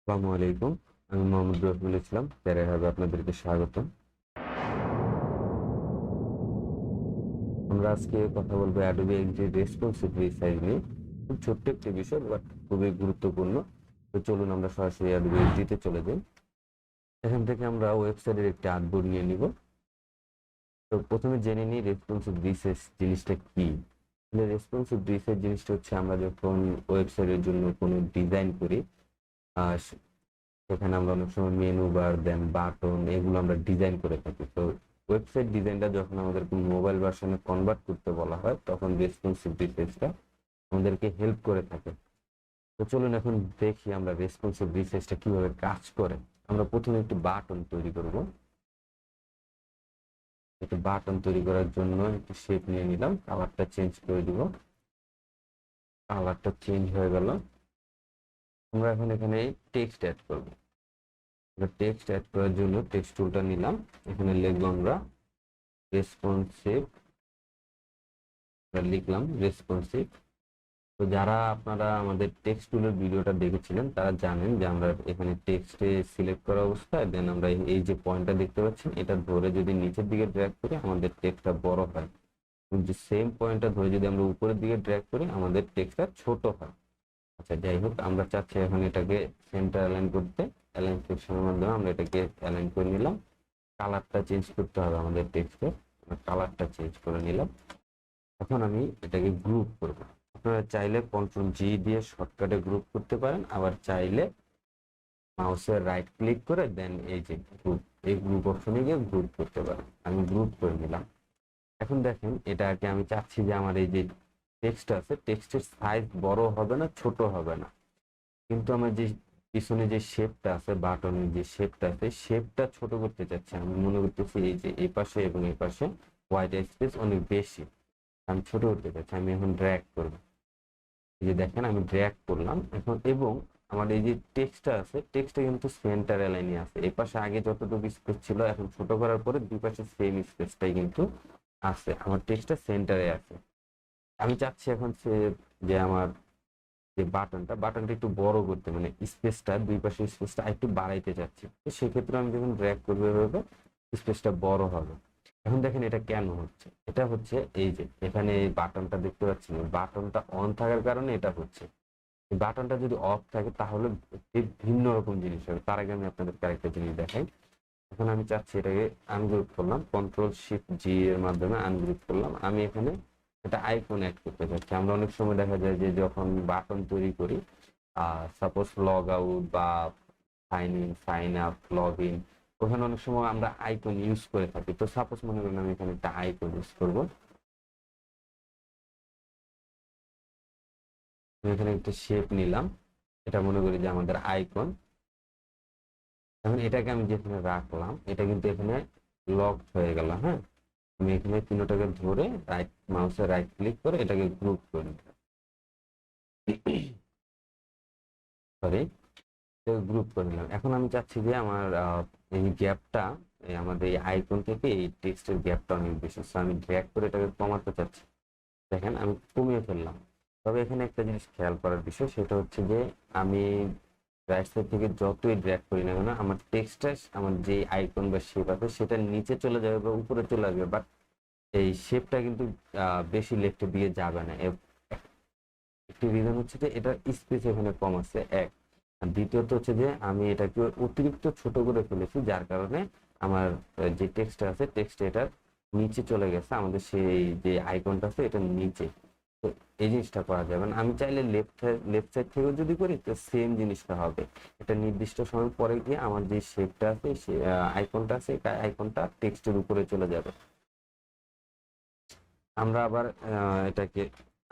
আসসালামু আলাইকুম। আমি মোহাম্মদ রফিকুল ইসলাম, প্যারায় হবে আপনাদেরকে স্বাগত। আমরা আজকে কথা বলবো অ্যাডোবি এক্সডি রেসপন্সিভ রিসাইজ নিয়ে। খুব ছোট্ট একটি বিষয়, বাট খুবই গুরুত্বপূর্ণ। তো চলুন আমরা সরাসরি অ্যাডোবি এক্সডিতে চলে যাই। এখান থেকে আমরা ওয়েবসাইটের একটি আর্টবোর্ড নিয়ে নিব। তো প্রথমে জেনে নিই রেসপন্সিভ রিসাইজ জিনিসটা কি। রেসপন্সিভ রিসাইজ জিনিসটা হচ্ছে আমরা যখন ওয়েবসাইটের জন্য কোনো ডিজাইন করি, সেখানে আমরা অনেক সময় মেনু বার দেন বাটন এগুলো আমরা ডিজাইন করে থাকি। তো ওয়েবসাইট ডিজাইনটা যখন আমাদের মোবাইল ভার্সনে কনভার্ট করতে বলা হয়, তখন রেসপন্সিভ রিসাইজটা আমাদেরকে হেল্প করে থাকে। তো চলুন এখন দেখি আমরা রেসপন্সিভ রিসাইজটা কিভাবে কাজ করে। আমরা প্রথমে একটি বাটন তৈরি করব। একটি বাটন তৈরি করার জন্য একটু শেপ নিয়ে নিলাম, কালারটা চেঞ্জ করে দিব। কালারটা চেঞ্জ হয়ে গেল। আমরা এখন এখানে টেক্সট অ্যাড করব। টেক্সট অ্যাড করার জন্য টেক্সট টুলটা নিলাম। এখানে লিখবো আমরা রেসপন্সিভ, লিখলাম রেসপন্সিভ। তো যারা আপনারা আমাদের টেক্সট টুলের ভিডিওটা দেখেছিলেন তারা জানেন যে আমরা এখানে টেক্সটে সিলেক্ট করা অবস্থায় দেন আমরা এই যে পয়েন্টটা দেখতে পাচ্ছেন এটা ধরে যদি নিচের দিকে ড্র্যাগ করি আমাদের টেক্সটটা বড় হয়, কিন্তু সেম পয়েন্টটা ধরে যদি আমরা উপরের দিকে ড্র্যাগ করি আমাদের টেক্সটটা ছোট হয়। আচ্ছা, যাই হোক, আমরা চাচ্ছি এখন এটাকে সেন্টার অ্যালাইন করতে। অ্যালাইন সেকশনের মাধ্যমে আমরা এটাকে অ্যালাইন করে নিলাম। কালারটা চেঞ্জ করতে হবে আমাদের টেক্সটের, কালারটা চেঞ্জ করে নিলাম। এখন আমি এটাকে গ্রুপ করব। আপনারা চাইলে কন্ট্রোল জি দিয়ে শর্টকাটে গ্রুপ করতে পারেন, আবার চাইলে মাউসের রাইট ক্লিক করে দেন এই যে গ্রুপ, এই গ্রুপ অপশনে গিয়ে গ্রুপ করতে পারেন। আমি গ্রুপ করে নিলাম। এখন দেখেন এটাকে আমি চাচ্ছি যে আমার এই যে টেক্সট আছে টেক্সটের সাইজ বড় হবে না ছোট হবে না, কিন্তু আমার যে পিছনে যে শেপটা আছে বাটনের যে শেপটা আছে শেপটা ছোট করতে চাচ্ছি। আমি মনে করতেছি এই যে এই পাশে এবং এই পাশে হোয়াইট স্পেস অনেক বেশি, আমি ছোট করতে চাচ্ছি। আমি এখন ড্র্যাগ করব। এই যে দেখেন আমি ড্র্যাগ করলাম এখন, এবং আমার এই যে টেক্সটটা আছে টেক্সটটা কিন্তু সেন্টার অ্যালাইনে আছে। এই পাশে আগে যতটুকু স্পেস ছিল এখন ছোট করার পরে দুই পাশে সেম স্পেসটাই কিন্তু আছে, আমার টেক্সটটা সেন্টারে আছে। আমি চাচ্ছি এখন যে আমার যে বাটনটা একটু বড় করতে, মানে স্পেসটা দুই পাশে স্পেসটা একটু বাড়াইতে চাচ্ছি। তো সেক্ষেত্রে আমি যখন ড্র্যাগ করবো এভাবে স্পেসটা বড় হবে। এখন দেখেন এটা কেন হচ্ছে, এটা হচ্ছে এই যে এখানে এই বাটনটা দেখতে পাচ্ছেন, বাটনটা অন থাকার কারণে এটা হচ্ছে। এই বাটনটা যদি অফ থাকে তাহলে ভিন্ন রকম জিনিস হবে। তার আগে আমি আপনাদের আরেকটা জিনিস দেখাই। এখন আমি চাচ্ছি এটাকে আনগ্রুপ করলাম, কন্ট্রোল শিফট জি এর মাধ্যমে আনগ্রুপ করলাম। আমি এখানে একটা আইকন অ্যাড করতে চাচ্ছি। আমরা অনেক সময় দেখা যায় যে যখন বাটন তৈরি করি, সাপোজ লগ আউট বা sign in sign up log in, ওখানে অনেক সময় আমরা আইকন ইউজ করে থাকি। তো সাপোজ মনে করেন আমি এখানে একটা আইকন ইউজ করবো। এখানে একটা শেপ নিলাম, এটা মনে করি যে আমাদের আইকন। এখন এটাকে আমি যেখানে রাখলাম এটা কিন্তু এখানে লক হয়ে গেল। হ্যাঁ, আমি এখানে তিনটাকে ধরে রাইট মাউসের রাইট ক্লিক করে এটাকে গ্রুপ করে সরি গ্রুপ করে নিলাম। এখন আমি চাচ্ছি যে আমার এই গ্যাপটা আমাদের এই আইকন থেকে এই টেক্সটের গ্যাপটা অনেক বেশি, সো আমি ড্র্যাগ করে এটাকে কমাতে চাচ্ছি। দেখেন আমি কমিয়ে ফেললাম। তবে এখানে একটা জিনিস খেয়াল করার বিষয়, সেটা হচ্ছে যে আমি রাইট সাইড থেকে যতই ড্র্যাগ করি না কেন আমার টেক্সটটা আমার যে আইকন বা শেপ আছে সেটা নিচে চলে যাবে বা উপরে চলে আসবে, বাট এই শেপটা কিন্তু বেশি লেফটের দিকে যাবে না। একটি রিজন হচ্ছে যে এটার স্পেস এখানে কম আছে এক, আর দ্বিতীয়ত হচ্ছে যে আমি এটাকে অতিরিক্ত ছোট করে ফেলেছি, যার কারণে আমার যে টেক্সটটা আছে টেক্সট এটার নিচে চলে গেছে, আমাদের সেই যে আইকনটা আছে এটা নিচে। তো এই জিনিসটা করা যাবে না। আমি চাইলে লেফট সাইড থেকেও যদি করি তো সেম জিনিসটা হবে। এটা নির্দিষ্ট সময় পরে গিয়ে আমার যে শেপটা আছে সে আইকনটা আছে আইকনটা টেক্সটের উপরে চলে যাবে। আমরা আবার এটাকে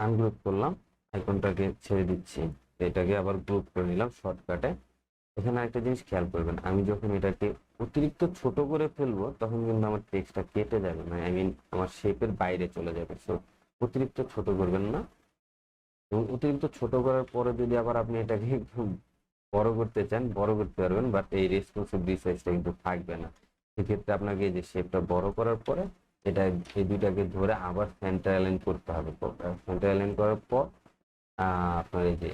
আনগ্রুপ করলাম, আইকনটাকে ছেড়ে দিচ্ছি, এটাকে আবার গ্রুপ করে নিলাম শর্টকাটে। এখানে একটা জিনিস খেয়াল করবেন, আমি যখন এটাকে অতিরিক্ত ছোট করে ফেলবো তখন কিন্তু আমার টেক্সটটা কেটে যাবে, মানে আই মিন আমার শেপের বাইরে চলে যাবে। সো অতিরিক্ত ছোট করবেন না, এবং অতিরিক্ত ছোট করার পরে যদি আবার আপনি এটাকে একটু বড় করতে চান বড় করতে পারবেন, বাট এই রেসপন্সিভ রিসাইজটা কিন্তু থাকবে না। সেক্ষেত্রে আপনাকে এই যে শেপটা বড় করার পরে এটা এই দুইটাকে ধরে আবার সেন্টার অ্যালাইন করতে হবে। সেন্টার অ্যালাইন করার পর আপনার এই যে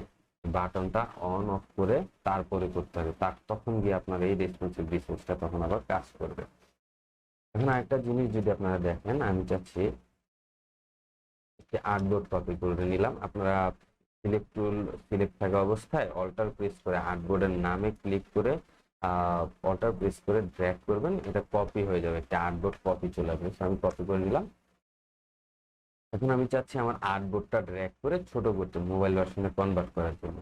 বাটনটা অন অফ করে তারপরে করতে হবে, তখন গিয়ে আপনার এই রেসপন্সিভ রিসোর্সটা তখন আবার কাজ করবে। এখন আরেকটা জিনিস যদি আপনারা দেখেন, আমি চাচ্ছি একটি আর্টবোর্ড কপি করে নিলাম। আপনারা সিলেক্ট টুল সিলেক্ট থাকা অবস্থায় অল্টার প্রেস করে আর্টবোর্ডের নামে ক্লিক করে অল্টার প্রেস করে ড্র্যাগ করবেন, এটা কপি হয়ে যাবে, একটা আর্টবোর্ড কপি চলে আসবে। আমি কপি করে নিলাম। এখন আমি চাচ্ছি আমার আর্টবোর্ডটা ড্র্যাগ করে ছোট করতে, মোবাইল ভার্সনে কনভার্ট করার জন্য।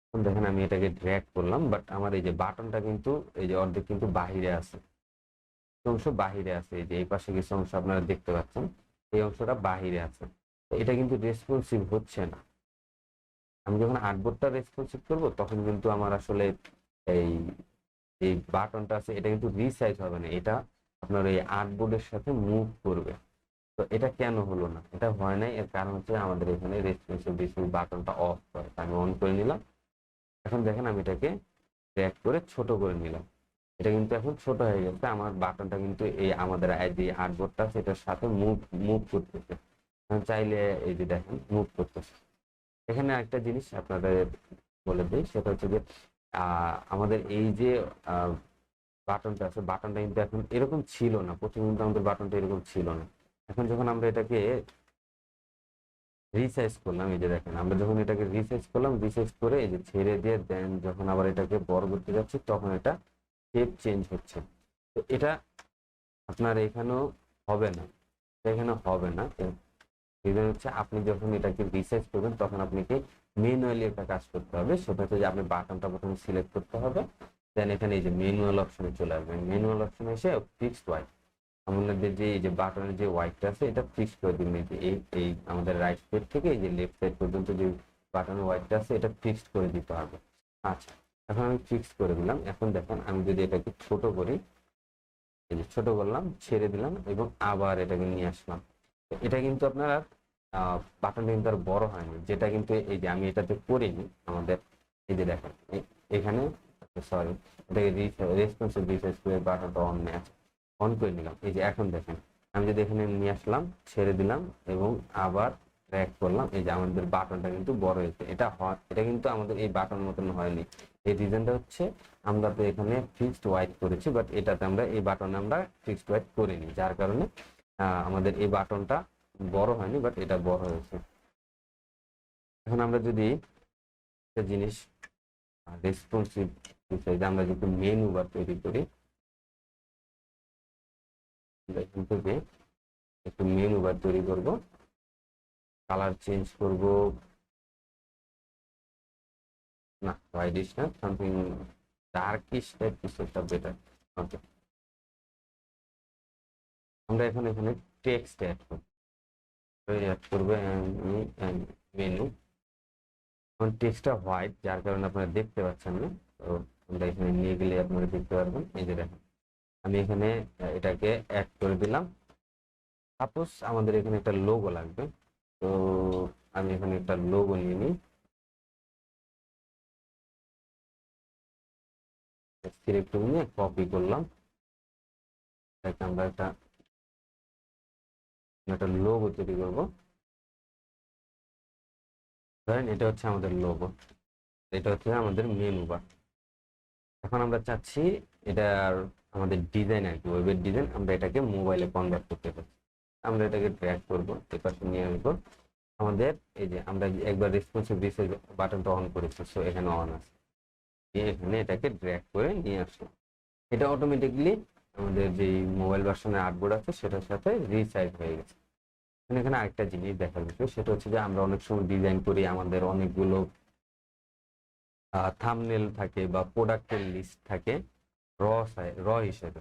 এখন দেখেন আমি এটাকে ড্র্যাগ করলাম, বাট আমার এই যে বাটনটা কিন্তু এই যে অর্ধেক কিন্তু বাহিরে আছে, অংশ বাহিরে আছে। এই যে এই পাশে কিছু অংশ আপনারা দেখতে পাচ্ছেন, এই অংশটা বাহিরে আছে, এটা কিন্তু রেসপন্সিভ হচ্ছে না। আমি যখন আর্টবোর্ডটা রেসপন্সিভ করব তখন কিন্তু আমার আসলে এই এই বাটনটা আছে এটা কিন্তু রিসাইজ হবে না, এটা আপনার এই আর্টবোর্ডের সাথে মুভ করবে। তো এটা কেন হলো না? এটা হয় নাই, এর কারণ হচ্ছে আমাদের এখানে রেসপন্সিভ ডিসপ্লে বাটনটা অফ করে। আমি অন করে নিলাম। এখন দেখেন আমি এটাকে ড্র্যাগ করে ছোট করে নিলাম, এটা কিন্তু এখন ছোট হয়ে গেছে। আমার বাটনটা কিন্তু এই আমাদের যে আর্টবোর্ডটা সেটার সাথে মুভ মুভ করতেছে। আমি চাইলে এই যে দেখেন মুভ করতেছে। এখানে একটা জিনিস আপনাদের বলে দিই, সেটা হচ্ছে যে আমাদের এই যে বাটনটা আছে, বাটনটা কিন্তু এখন এরকম ছিল না, প্রথমে কিন্তু আমাদের বাটনটা এরকম ছিল না। এখন যখন আমরা এটাকে রিসাইজ করলাম, এই যে দেখেন আমরা যখন এটাকে রিসাইজ করলাম, রিসাইজ করে এই যে ছেড়ে দিয়ে দেন যখন আবার এটাকে বড় করতে যাচ্ছি তখন এটা শেপ চেঞ্জ হচ্ছে। তো এটা আপনার এখানেও হবে না, এখানে হবে না। রিজন হচ্ছে আপনি যখন এটাকে রিসাইজ করবেন তখন আপনাকে ম্যানুয়ালি একটা কাজ করতে হবে, সেটা হচ্ছে যে আপনি বাটনটা প্রথমে সিলেক্ট করতে হবে, দেন এখানে এই যে ম্যানুয়াল অপশনে চলে আসবেন। ম্যানুয়াল অপশনে এসে ফিক্সড হোয়াইট, আমাদের যে এই যে বাটনের যে হোয়াইটটা আছে এটা ফিক্সড করে দিবেন। এই যে এই আমাদের রাইট সাইড থেকে এই যে লেফট সাইড পর্যন্ত যে বাটনের হোয়াইটটা আছে এটা ফিক্সড করে দিতে হবে। আচ্ছা, এখন আমি ফিক্স করে দিলাম। এখন দেখেন আমি যদি এটাকে ছোট করি, এই যে ছোট করলাম, ছেড়ে দিলাম এবং আবার এটাকে নিয়ে আসলাম, এটা কিন্তু আপনারা বাটনটা কিন্তু আর বড় হয়নি, যেটা কিন্তু এই যে আমি এটাতে করিনি আমাদের এই যে দেখেন এখানে, সরি, এটাকে রেসপন্সিভ রিসাইজ করে বাটনটা অন আছে, অন করে নিলাম। এই যে এখন দেখেন আমি যদি এখানে নিয়ে আসলাম, ছেড়ে দিলাম এবং আবার ড্র্যাগ করলাম, এই যে আমাদের বাটনটা কিন্তু বড় হয়েছে। এটা হয়, এটা কিন্তু আমাদের এই বাটন মতন হয়নি। এই রিজনটা হচ্ছে আমরা তো এখানে ফিক্সড হোয়াইট করেছি, বাট এটাতে আমরা এই বাটনে আমরা ফিক্সড হোয়াইট করিনি, যার কারণে আমাদের এই বাটনটা বড় হয়নি, বাট এটা বড় হয়েছে। এখন আমরা যদি একটা জিনিস রেসপন্সিভ হিসেবে আমরা যদি মেনু বার তৈরি করি, এখান থেকে একটু মেনু বার তৈরি করব, কালার চেঞ্জ করব, না হোয়াইটিশ না, সামথিং ডার্কিশ টাইপ কিছু একটা বেটার। ওকে, আমরা এখন এখানে টেক্সট অ্যাড করবো মেনু। এখন টেক্সটটা হোয়াইট, যার কারণে আপনারা দেখতে পাচ্ছেন না। তো আমরা এখানে নিয়ে গেলে আপনারা দেখতে পারবেন। এই যে দেখেন আমি এখানে এটাকে অ্যাড করে দিলাম। সাপোজ আমাদের এখানে একটা লোগো লাগবে, তো আমি এখানে একটা লোগো নিয়ে নিই, সিলেক্ট নিয়ে কপি করলাম, আমরা একটা লোগো তৈরি করবো। ধরেন এটা হচ্ছে আমাদের লোগো, এটা হচ্ছে আমাদের মেনু বার। এখন আমরা চাচ্ছি এটা আমাদের ডিজাইন আর কি, ওয়েবের ডিজাইন, আমরা এটাকে মোবাইলে কনভার্ট করতে পারছি। আমরা এটাকে ড্র্যাগ করবো, এপাশে নিয়ে আসবো। আমাদের এই যে আমরা একবার রেসপন্সিভ রিসাইজ বাটনটা অন করেছি, সো এখানে অন আছে, এখানে এটাকে ড্র্যাগ করে নিয়ে আসলাম। এটা অটোমেটিকলি আমাদের যে মোবাইল ভার্সনের আর্টবোর্ড আছে সেটার সাথে রিসাইজ হয়ে গেছে। এখানে আরেকটা জিনিস দেখার বিষয়, সেটা হচ্ছে যে আমরা অনেক সময় ডিজাইন করি, আমাদের অনেকগুলো থাম্বনেল থাকে বা প্রোডাক্টের লিস্ট থাকে র হিসেবে।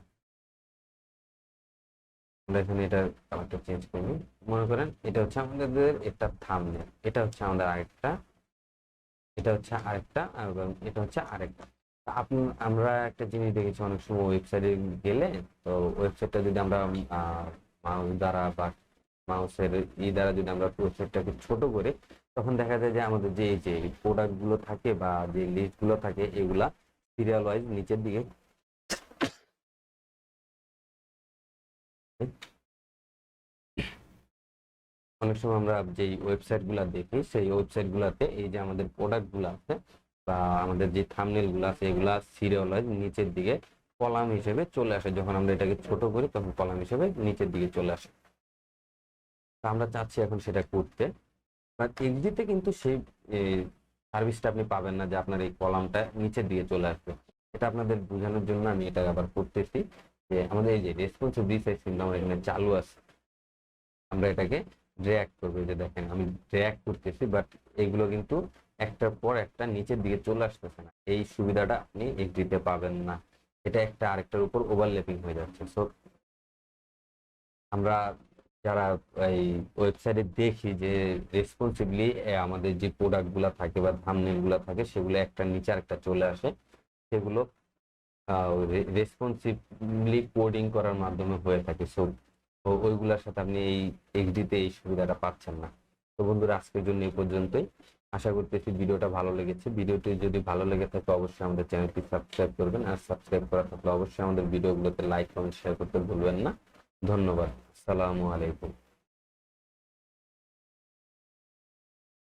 আমরা এখানে এটা কালারটা চেঞ্জ করি, মনে করেন এটা হচ্ছে আমাদের একটা থাম্বনেল, এটা হচ্ছে আমাদের আরেকটা, এটা হচ্ছে আরেকটা, এবং এটা হচ্ছে আরেকটা। আমরা একটা জিনিস দেখেছি অনেক সময় ওয়েবসাইটে গেলে, তো ওয়েবসাইটটা যদি আমরা মাউস দ্বারা বা মাউসের দ্বারা যদি আমরা ওয়েবসাইটটাকে ছোট করে, তখন দেখা যায় যে আমাদের যে এই যে প্রোডাক্ট গুলো থাকে বা যে লিস্ট গুলো থাকে এগুলা সিরিয়াল ওয়াইজ নিচের দিকে অনেক সময় আমরা যেই ওয়েবসাইটগুলো দেখি সেই ওয়েবসাইটগুলোতে এই যে আমাদের প্রোডাক্টগুলো আছে বা আমাদের যে থাম্বনেলগুলো আছে এগুলা সিরিয়াল ওয়াইজ নিচের দিকে কলাম হিসেবে চলে আসে। যখন আমরা এটাকে ছোট করি তখন কলাম হিসেবে নিচের দিকে চলে আসে। তো আমরা চাচ্ছি এখন সেটা করতে, বাট এক্সিতে কিন্তু সেই সার্ভিসটা আপনি পাবেন না যে আপনার এই কলামটা নিচের দিকে চলে আসবে। এটা আপনাদের বোঝানোর জন্য আমি এটা আবার করতেছি যে আমাদের এই যে রেসপন্সিভ রিসাইজ কিন্তু আমার এখানে চালু আছে। আমরা এটাকে ড্র্যাগ করবো, যে দেখেন আমি ড্র্যাগ করতেছি, বাট এগুলো কিন্তু একটার পর একটা নিচের দিকে চলে আসতেছে না। এই সুবিধাটা আপনি এক্সিতে পাবেন না, এটা একটা আরেকটার উপর ওভারল্যাপিং হয়ে যাচ্ছে। সো আমরা যারা এই ওয়েবসাইটে দেখি যে রেসপন্সিবলি আমাদের যে প্রোডাক্টগুলো থাকে বা থাম্বনেলগুলো থাকে সেগুলো একটা নিচে আরেকটা চলে আসে, সেগুলো রেসপন্সিভলি কোডিং করার মাধ্যমে হয়ে থাকে। সো ওইগুলোর সাথে আপনি এই এইচডিতে এই সুবিধাটা পাচ্ছেন না। তো বন্ধুরা, আজকের জন্য এই পর্যন্তই। আশা করতেছি ভিডিওটা ভালো লেগেছে। ভিডিওটি যদি ভালো লেগে থাকে অবশ্যই আমাদের চ্যানেলটি সাবস্ক্রাইব করবেন, আর সাবস্ক্রাইব করা থাকলে অবশ্যই আমাদের ভিডিওগুলোতে লাইক কমেন্ট শেয়ার করতে ভুলবেন না। ধন্যবাদ। আসসালামু আলাইকুম।